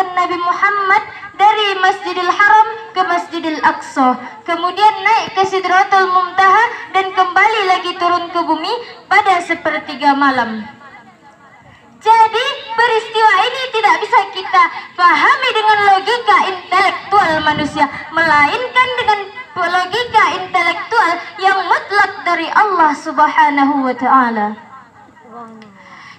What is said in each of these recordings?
Nabi Muhammad dari Masjidil Haram ke Masjidil Aqsa, kemudian naik ke Sidratul Muntaha dan kembali lagi turun ke bumi pada sepertiga malam. Jadi peristiwa ini tidak bisa kita pahami dengan logika intelektual manusia, melainkan dengan logika intelektual yang mutlak dari Allah Subhanahu wa Ta'ala.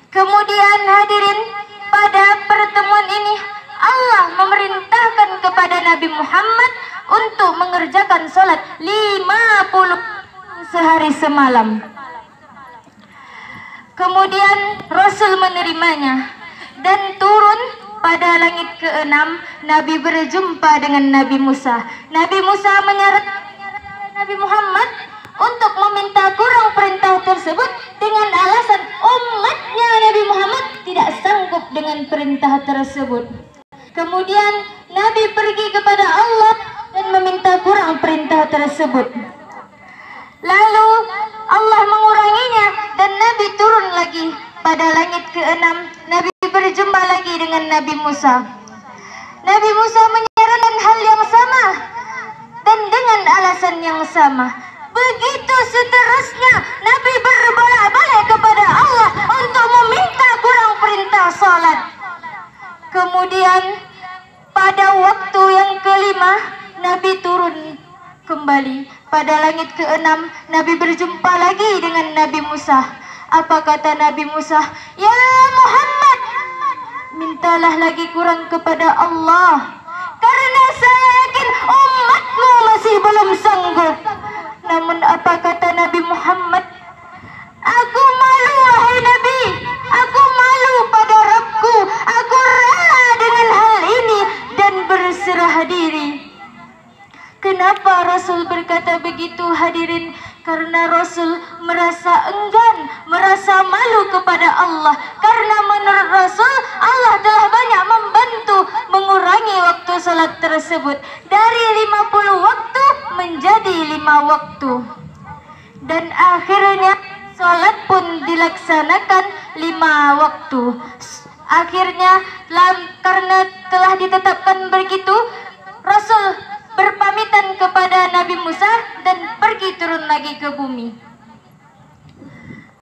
Kemudian hadirin, pada pertemuan ini Allah memerintahkan kepada Nabi Muhammad untuk mengerjakan sholat 50 sehari semalam. Kemudian Rasul menerimanya dan turun pada langit ke-6. Nabi berjumpa dengan Nabi Musa. Nabi Musa menyarankan Nabi Muhammad untuk meminta kurang perintah tersebut dengan alasan umatnya Nabi Muhammad tidak sanggup dengan perintah tersebut. Kemudian Nabi pergi kepada Allah dan meminta kurang perintah tersebut. Lalu Allah menguranginya dan Nabi turun lagi pada langit ke-6. Nabi berjumpa lagi dengan Nabi Musa. Nabi Musa menyarankan hal yang sama dan dengan alasan yang sama. Begitu seterusnya Nabi berbolak-balik kepada Allah untuk meminta kurang perintah salat. Kemudian pada waktu yang kelima Nabi turun kembali pada langit ke-6. Nabi berjumpa lagi dengan Nabi Musa. Apa kata Nabi Musa? Ya Muhammad, mintalah lagi kurang kepada Allah, karena saya yakin umatmu masih belum sanggup. Namun apa kata Nabi Muhammad? Aku malu wahai Nabi, aku malu pada Rabbku, aku rela dengan hal ini dan berserah diri. Kenapa Rasul berkata begitu hadirin? Karena Rasul merasa enggan, merasa malu kepada Allah. Karena menurut Rasul Allah telah banyak membantu mengurangi waktu salat tersebut dari 50 waktu menjadi 5 waktu. Dan akhirnya salat pun dilaksanakan 5 waktu. Akhirnya karena telah ditetapkan begitu, Rasul berpamitan kepada Nabi Musa dan pergi turun lagi ke bumi.